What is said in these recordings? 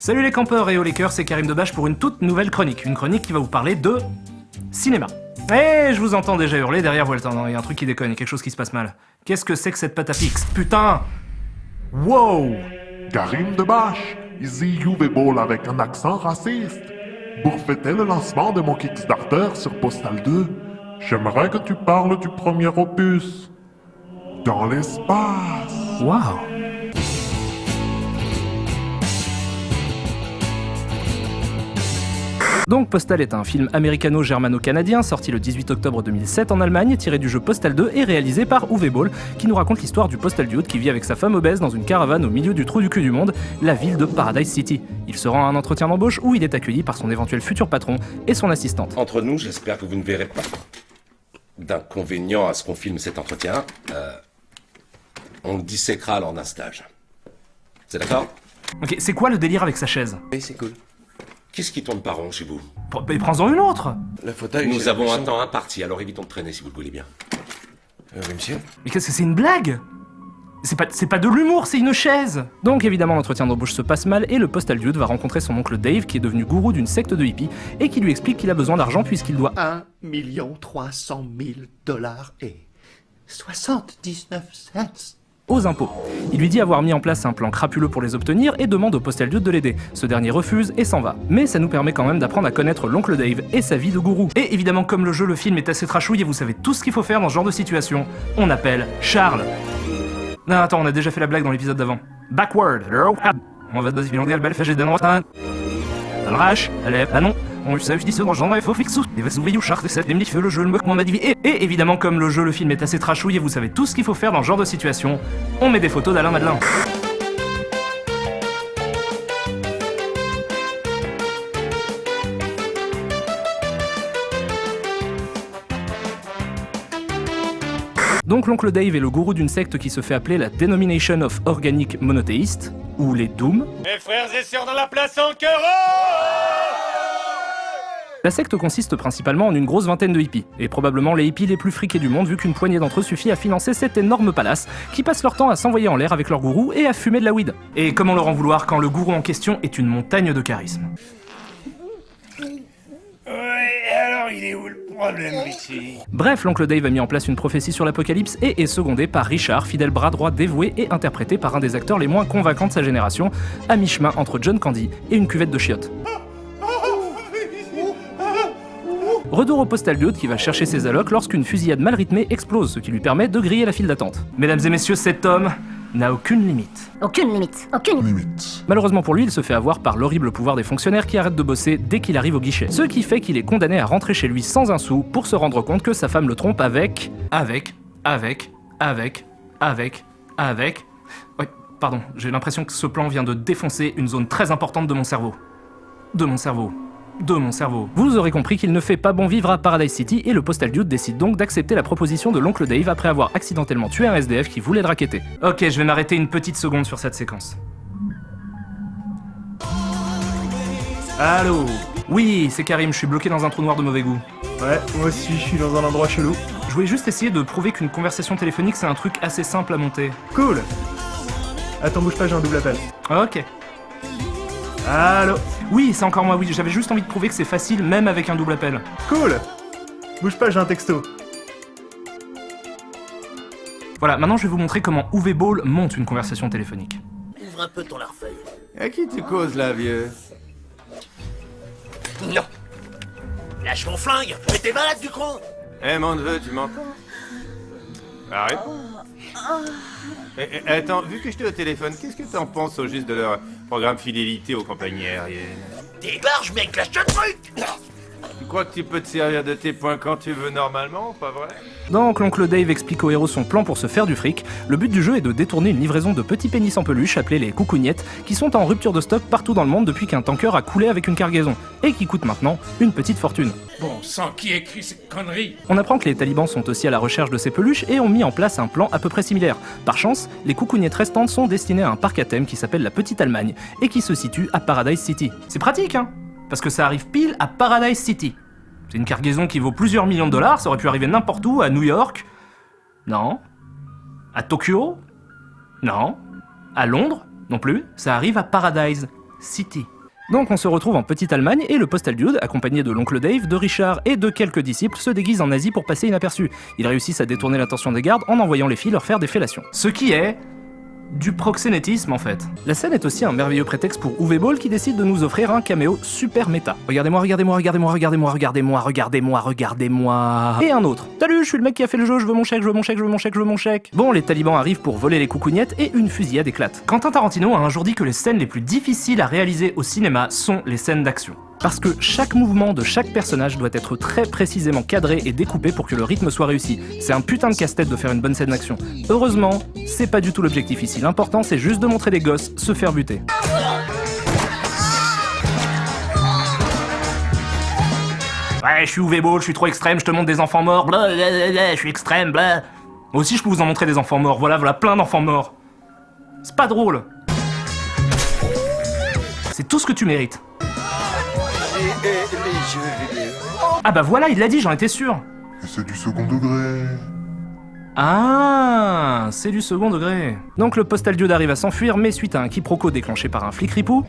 Salut les campeurs et les c'est Karim Debache pour une toute nouvelle chronique. Une chronique qui va vous parler de cinéma. Eh, je vous entends déjà hurler derrière vous. Attends, il y a un truc qui déconne, il y a quelque chose qui se passe mal. Qu'est-ce que c'est que cette pâte à fixe? Putain! Wow! Karim Debache, ici Uwe Boll avec un accent raciste. Pour fêter le lancement de mon Kickstarter sur Postal 2, j'aimerais que tu parles du premier opus. Dans l'espace. Wow! Donc Postal est un film américano-germano-canadien sorti le 18 octobre 2007 en Allemagne, tiré du jeu Postal 2 et réalisé par Uwe Boll, qui nous raconte l'histoire du Postal Dude qui vit avec sa femme obèse dans une caravane au milieu du trou du cul du monde, la ville de Paradise City. Il se rend à un entretien d'embauche où il est accueilli par son éventuel futur patron et son assistante. Entre nous, j'espère que vous ne verrez pas d'inconvénient à ce qu'on filme cet entretien. On le disséquera lors d'un stage. C'est d'accord? Ok, c'est quoi le délire avec sa chaise? Oui, c'est cool. Qu'est-ce qui tourne pas rond chez vous? Mais prends-en une autre! Le fauteuil. Nous avons un temps imparti, alors évitons de traîner si vous le voulez bien. Oui, monsieur. Mais qu'est-ce que c'est, une blague? C'est pas de l'humour, c'est une chaise! Donc évidemment l'entretien d'embauche se passe mal et le Postal Dude va rencontrer son oncle Dave qui est devenu gourou d'une secte de hippies et qui lui explique qu'il a besoin d'argent puisqu'il doit 1 300 000 $ et 79 cents. aux impôts. Il lui dit avoir mis en place un plan crapuleux pour les obtenir et demande au Postal Dude de l'aider. Ce dernier refuse et s'en va. Mais ça nous permet quand même d'apprendre à connaître l'oncle Dave et sa vie de gourou. Et évidemment comme le jeu, le film est assez trashouille et vous savez tout ce qu'il faut faire dans ce genre de situation, on appelle Charles. Non attends, on a déjà fait la blague dans l'épisode d'avant. Backward, on va se bilander à belle fâche d'un rotin. Rache, allez, ah non. On lui savait dans le genre, il faut fixer. Et va s'ouvrir au charte et cette feu le jeu, le mec m'a dit. Et évidemment, comme le jeu, le film est assez trashouille et vous savez tout ce qu'il faut faire dans ce genre de situation, on met des photos d'Alain Madelin. Donc l'oncle Dave est le gourou d'une secte qui se fait appeler la Denomination of Organic Monotheist, ou les Doom. Mes frères et sœurs dans la place en chœur. La secte consiste principalement en une grosse vingtaine de hippies, et probablement les hippies les plus friqués du monde vu qu'une poignée d'entre eux suffit à financer cet énorme palace qui passe leur temps à s'envoyer en l'air avec leur gourou et à fumer de la weed. Et comment leur en vouloir quand le gourou en question est une montagne de charisme. Ouais, alors il est où le problème, Richie? Bref, l'oncle Dave a mis en place une prophétie sur l'apocalypse et est secondé par Richard, fidèle bras droit dévoué et interprété par un des acteurs les moins convaincants de sa génération, à mi-chemin entre John Candy et une cuvette de chiottes. Retour au Postal Dude qui va chercher ses allocs lorsqu'une fusillade mal rythmée explose, ce qui lui permet de griller la file d'attente. Mesdames et messieurs, cet homme n'a aucune limite. Aucune limite. Malheureusement pour lui, il se fait avoir par l'horrible pouvoir des fonctionnaires qui arrêtent de bosser dès qu'il arrive au guichet. Ce qui fait qu'il est condamné à rentrer chez lui sans un sou pour se rendre compte que sa femme le trompe avec... Ouais, pardon, j'ai l'impression que ce plan vient de défoncer une zone très importante de mon cerveau. Vous aurez compris qu'il ne fait pas bon vivre à Paradise City et le Postal Dude décide donc d'accepter la proposition de l'oncle Dave après avoir accidentellement tué un SDF qui voulait le racketter. Ok, je vais m'arrêter une petite seconde sur cette séquence. Allô? Oui, c'est Karim, je suis bloqué dans un trou noir de mauvais goût. Ouais, moi aussi, je suis dans un endroit chelou. Je voulais juste essayer de prouver qu'une conversation téléphonique c'est un truc assez simple à monter. Cool. Attends, bouge pas, j'ai un double appel. Ok. Allô? Oui, c'est encore moi, oui, j'avais juste envie de prouver que c'est facile même avec un double appel. Cool. Bouge pas, j'ai un texto. Voilà, maintenant je vais vous montrer comment Uwe Boll monte une conversation téléphonique. Ouvre un peu ton larfeuille. À qui tu causes là, vieux? Non. Lâche mon flingue. Mais t'es malade du con. Eh, mon neveu, tu m'entends? Arrête. Attends, vu que je t'ai au téléphone, qu'est-ce que t'en penses au juste de leur programme fidélité aux compagnies aériennes? Débarge, mec, lâche le truc. Tu crois que tu peux te servir de tes points quand tu veux normalement, pas vrai? Donc l'oncle Dave explique au héros son plan pour se faire du fric. Le but du jeu est de détourner une livraison de petits pénis en peluche appelés les coucougnettes qui sont en rupture de stock partout dans le monde depuis qu'un tanker a coulé avec une cargaison et qui coûtent maintenant une petite fortune. Bon sang, qui écrit ces conneries? On apprend que les talibans sont aussi à la recherche de ces peluches et ont mis en place un plan à peu près similaire. Par chance, les coucougnettes restantes sont destinées à un parc à thème qui s'appelle la Petite Allemagne et qui se situe à Paradise City. C'est pratique, hein? Parce que ça arrive pile à Paradise City. C'est une cargaison qui vaut plusieurs millions de dollars, ça aurait pu arriver n'importe où, à New York. Non. À Tokyo. Non. À Londres. Non plus. Ça arrive à Paradise. City. Donc on se retrouve en petite Allemagne et le postal dude, accompagné de l'oncle Dave, de Richard et de quelques disciples, se déguise en nazi pour passer inaperçu. Ils réussissent à détourner l'attention des gardes en envoyant les filles leur faire des fellations. Ce qui est du proxénétisme en fait. La scène est aussi un merveilleux prétexte pour Uwe Boll qui décide de nous offrir un caméo super méta. Regardez-moi, regardez-moi, regardez-moi, regardez-moi, regardez-moi, regardez-moi, regardez-moi. Et un autre. Salut, je suis le mec qui a fait le jeu, je veux mon chèque, je veux mon chèque, je veux mon chèque, je veux mon chèque. Bon, les talibans arrivent pour voler les coucougnettes et une fusillade éclate. Quentin Tarantino a un jour dit que les scènes les plus difficiles à réaliser au cinéma sont les scènes d'action. Parce que chaque mouvement de chaque personnage doit être très précisément cadré et découpé pour que le rythme soit réussi. C'est un putain de casse-tête de faire une bonne scène d'action. Heureusement, c'est pas du tout l'objectif ici. L'important, c'est juste de montrer des gosses se faire buter. Ouais, je suis Uwe Boll, je suis trop extrême, je te montre des enfants morts, blablabla, je suis extrême, bla. Moi aussi, je peux vous en montrer des enfants morts. Voilà, plein d'enfants morts. C'est pas drôle. C'est tout ce que tu mérites. Ah bah voilà, il l'a dit, j'en étais sûr. Et c'est du second degré. Ah, c'est du second degré. Donc le postal dude arrive à s'enfuir, mais suite à un quiproquo déclenché par un flic ripou,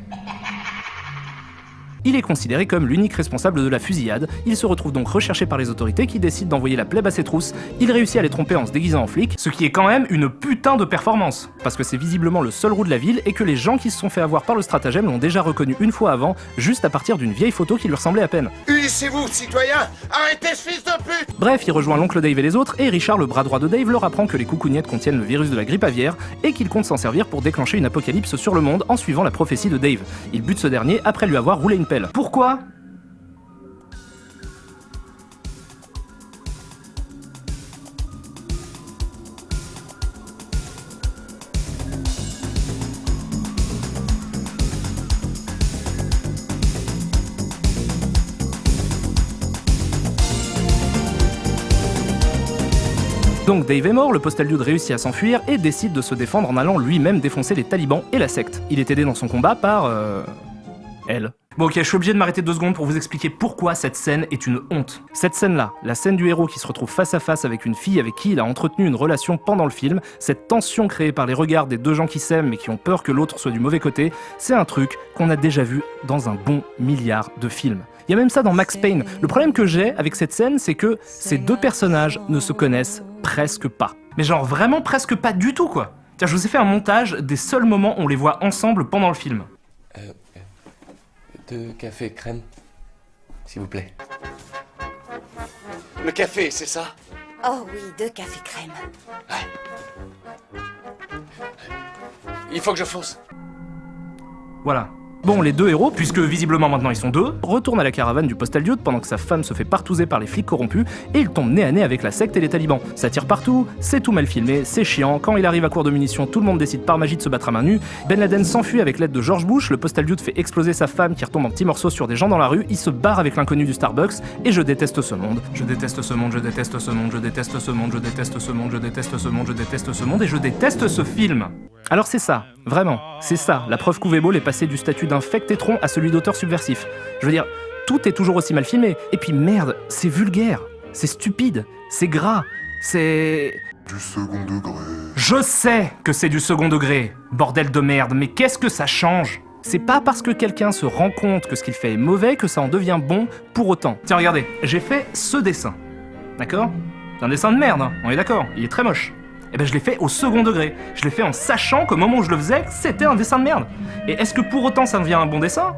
il est considéré comme l'unique responsable de la fusillade. Il se retrouve donc recherché par les autorités qui décident d'envoyer la plèbe à ses trousses. Il réussit à les tromper en se déguisant en flic, ce qui est quand même une putain de performance. Parce que c'est visiblement le seul roux de la ville et que les gens qui se sont fait avoir par le stratagème l'ont déjà reconnu une fois avant, juste à partir d'une vieille photo qui lui ressemblait à peine. Unissez-vous, citoyens! Arrêtez ce fils de pute! Bref, il rejoint l'oncle Dave et les autres, et Richard, le bras droit de Dave, leur apprend que les coucougnettes contiennent le virus de la grippe aviaire et qu'il compte s'en servir pour déclencher une apocalypse sur le monde en suivant la prophétie de Dave. Il bute ce dernier après lui avoir roulé une pelle. Pourquoi ? Donc Dave est mort, le postal dude réussit à s'enfuir et décide de se défendre en allant lui-même défoncer les talibans et la secte. Il est aidé dans son combat par... elle. Bon ok, je suis obligé de m'arrêter 2 secondes pour vous expliquer pourquoi cette scène est une honte. Cette scène-là, la scène du héros qui se retrouve face à face avec une fille avec qui il a entretenu une relation pendant le film, cette tension créée par les regards des deux gens qui s'aiment mais qui ont peur que l'autre soit du mauvais côté, c'est un truc qu'on a déjà vu dans un bon milliard de films. Il y a même ça dans Max Payne. Le problème que j'ai avec cette scène, c'est que ces deux personnages ne se connaissent presque pas. Mais genre vraiment presque pas du tout quoi. Tiens, je vous ai fait un montage des seuls moments où on les voit ensemble pendant le film. 2 cafés crème, s'il vous plaît. Le café, c'est ça? Oh oui, 2 cafés crème. Il faut que je fonce. Voilà. Bon, les deux héros, puisque visiblement maintenant ils sont 2, retournent à la caravane du postal dude pendant que sa femme se fait partouzer par les flics corrompus et ils tombent nez à nez avec la secte et les talibans. Ça tire partout, c'est tout mal filmé, c'est chiant, quand il arrive à court de munitions, tout le monde décide par magie de se battre à main nue, Ben Laden s'enfuit avec l'aide de George Bush, le postal dude fait exploser sa femme qui retombe en petits morceaux sur des gens dans la rue, il se barre avec l'inconnu du Starbucks et je déteste ce monde. Je déteste ce monde, je déteste ce monde, je déteste ce monde, je déteste ce monde, je déteste ce monde, je déteste ce monde et je déteste ce film. Alors c'est ça, vraiment, c'est ça, la preuve qu'Uwe Boll est passé du statut d'infect étron à celui d'auteur subversif. Je veux dire, tout est toujours aussi mal filmé. Et puis merde, c'est vulgaire, c'est stupide, c'est gras, c'est... Du second degré. Je sais que c'est du second degré, bordel de merde, mais qu'est-ce que ça change ? C'est pas parce que quelqu'un se rend compte que ce qu'il fait est mauvais que ça en devient bon pour autant. Tiens, regardez, j'ai fait ce dessin, d'accord ? C'est un dessin de merde, hein, on est d'accord, il est très moche. Eh ben je l'ai fait au second degré. Je l'ai fait en sachant qu'au moment où je le faisais, c'était un dessin de merde. Et est-ce que pour autant ça devient un bon dessin ?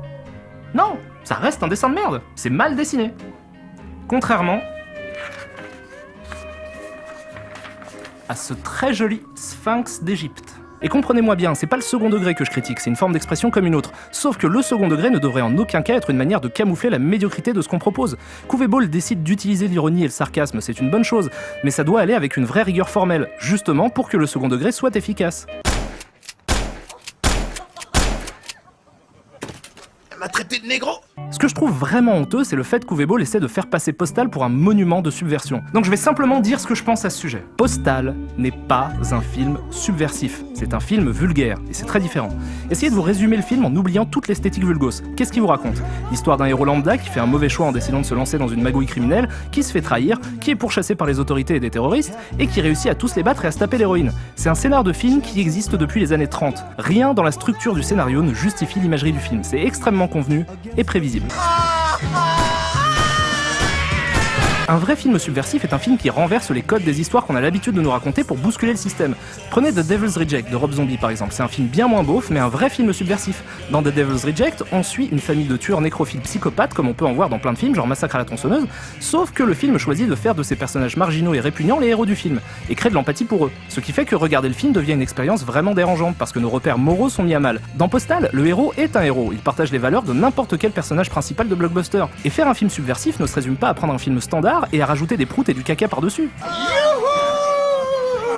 Non, ça reste un dessin de merde. C'est mal dessiné. Contrairement à ce très joli sphinx d'Égypte. Et comprenez-moi bien, c'est pas le second degré que je critique, c'est une forme d'expression comme une autre. Sauf que le second degré ne devrait en aucun cas être une manière de camoufler la médiocrité de ce qu'on propose. Qu'Uwe Boll décide d'utiliser l'ironie et le sarcasme, c'est une bonne chose, mais ça doit aller avec une vraie rigueur formelle, justement pour que le second degré soit efficace. m'a traité de négro. Ce que je trouve vraiment honteux, c'est le fait qu'Uwe Boll essaie de faire passer Postal pour un monument de subversion. Donc je vais simplement dire ce que je pense à ce sujet. Postal n'est pas un film subversif, c'est un film vulgaire, et c'est très différent. Essayez de vous résumer le film en oubliant toute l'esthétique vulgose. Qu'est-ce qu'il vous raconte? L'histoire d'un héros lambda qui fait un mauvais choix en décidant de se lancer dans une magouille criminelle, qui se fait trahir, qui est pourchassé par les autorités et des terroristes, et qui réussit à tous les battre et à se taper l'héroïne. C'est un scénar de film qui existe depuis les années 30. Rien dans la structure du scénario ne justifie l'imagerie du film. C'est extrêmement convenu et prévisible. Un vrai film subversif est un film qui renverse les codes des histoires qu'on a l'habitude de nous raconter pour bousculer le système. Prenez The Devil's Reject de Rob Zombie par exemple, c'est un film bien moins beauf mais un vrai film subversif. Dans The Devil's Reject, on suit une famille de tueurs nécrophiles psychopathes comme on peut en voir dans plein de films, genre Massacre à la tronçonneuse, sauf que le film choisit de faire de ces personnages marginaux et répugnants les héros du film, et crée de l'empathie pour eux. Ce qui fait que regarder le film devient une expérience vraiment dérangeante parce que nos repères moraux sont mis à mal. Dans Postal, le héros est un héros, il partage les valeurs de n'importe quel personnage principal de blockbuster. Et faire un film subversif ne se résume pas à prendre un film standard et à rajouter des proutes et du caca par-dessus.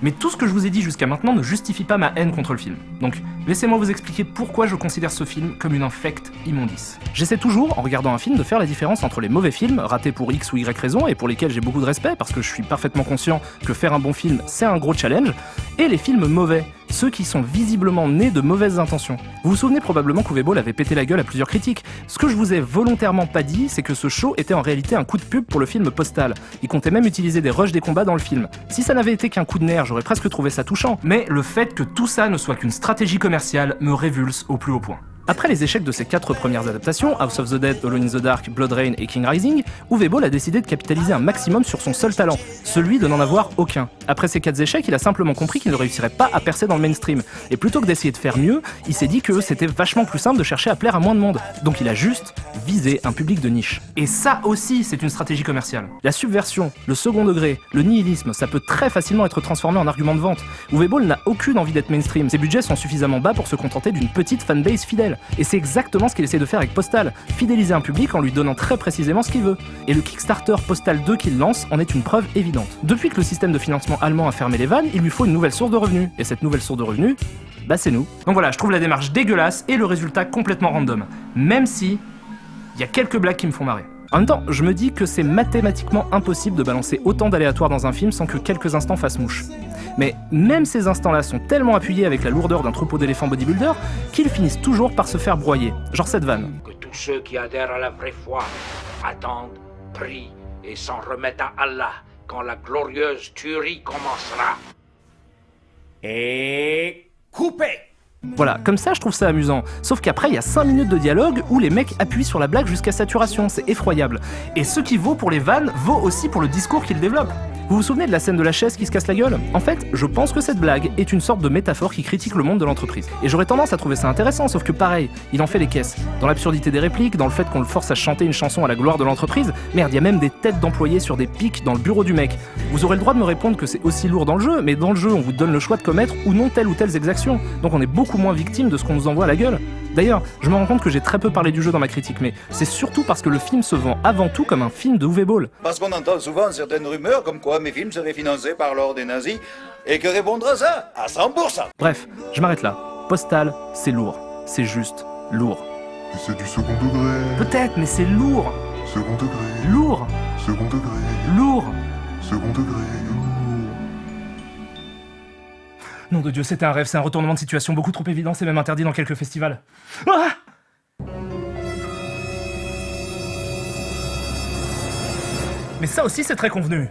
Mais tout ce que je vous ai dit jusqu'à maintenant ne justifie pas ma haine contre le film. Donc, laissez-moi vous expliquer pourquoi je considère ce film comme une infecte immondice. J'essaie toujours, en regardant un film, de faire la différence entre les mauvais films, ratés pour X ou Y raison, et pour lesquels j'ai beaucoup de respect, parce que je suis parfaitement conscient que faire un bon film, c'est un gros challenge, et les films mauvais, ceux qui sont visiblement nés de mauvaises intentions. Vous vous souvenez probablement qu'Uwe Boll avait pété la gueule à plusieurs critiques. Ce que je vous ai volontairement pas dit, c'est que ce show était en réalité un coup de pub pour le film Postal. Il comptait même utiliser des rushs des combats dans le film. Si ça n'avait été qu'un coup de nerf, j'aurais presque trouvé ça touchant. Mais le fait que tout ça ne soit qu'une stratégie commerciale me révulse au plus haut point. Après les échecs de ses 4 premières adaptations, House of the Dead, Alone in the Dark, Blood Rain et King Rising, Uwe Boll a décidé de capitaliser un maximum sur son seul talent, celui de n'en avoir aucun. Après ces 4 échecs, il a simplement compris qu'il ne réussirait pas à percer dans le mainstream, et plutôt que d'essayer de faire mieux, il s'est dit que c'était vachement plus simple de chercher à plaire à moins de monde. Donc il a juste visé un public de niche. Et ça aussi, c'est une stratégie commerciale. La subversion, le second degré, le nihilisme, ça peut très facilement être transformé en argument de vente. Uwe Boll n'a aucune envie d'être mainstream, ses budgets sont suffisamment bas pour se contenter d'une petite fanbase fidèle. Et c'est exactement ce qu'il essaie de faire avec Postal, fidéliser un public en lui donnant très précisément ce qu'il veut. Et le Kickstarter Postal 2 qu'il lance en est une preuve évidente. Depuis que le système de financement allemand a fermé les vannes, il lui faut une nouvelle source de revenus. Et cette nouvelle source de revenus, bah c'est nous. Donc voilà, je trouve la démarche dégueulasse et le résultat complètement random. Même si, il y a quelques blagues qui me font marrer. En même temps, je me dis que c'est mathématiquement impossible de balancer autant d'aléatoires dans un film sans que quelques instants fassent mouche. Mais même ces instants-là sont tellement appuyés avec la lourdeur d'un troupeau d'éléphants bodybuilders qu'ils finissent toujours par se faire broyer. Genre cette vanne. Que tous ceux qui adhèrent à la vraie foi attendent, prient et s'en remettent à Allah quand la glorieuse tuerie commencera. Et coupez! Voilà, comme ça je trouve ça amusant. Sauf qu'après il y a 5 minutes de dialogue où les mecs appuient sur la blague jusqu'à saturation, c'est effroyable. Et ce qui vaut pour les vannes vaut aussi pour le discours qu'ils développent. Vous vous souvenez de la scène de la chaise qui se casse la gueule? En fait, je pense que cette blague est une sorte de métaphore qui critique le monde de l'entreprise. Et j'aurais tendance à trouver ça intéressant, sauf que pareil, il en fait les caisses. Dans l'absurdité des répliques, dans le fait qu'on le force à chanter une chanson à la gloire de l'entreprise, merde, il y a même des têtes d'employés sur des pics dans le bureau du mec. Vous aurez le droit de me répondre que c'est aussi lourd dans le jeu, mais dans le jeu, on vous donne le choix de commettre ou non telle ou telle exaction. Donc on est beaucoup moins victime de ce qu'on nous envoie à la gueule. D'ailleurs, je me rends compte que j'ai très peu parlé du jeu dans ma critique, mais c'est surtout parce que le film se vend avant tout comme un film de Uwe Boll. Parce qu'on entend souvent certaines rumeurs comme quoi mes films seraient financés par l'ordre des nazis, et que répondre à ça, à 100%. Bref, je m'arrête là. Postal, c'est lourd. C'est juste lourd. Et c'est du second degré. Peut-être, mais c'est lourd. Second degré. Lourd. Second degré. Lourd. Second degré. Lourd. Nom de Dieu, c'était un rêve, c'est un retournement de situation beaucoup trop évident, c'est même interdit dans quelques festivals. Ah! Mais ça aussi, c'est très convenu.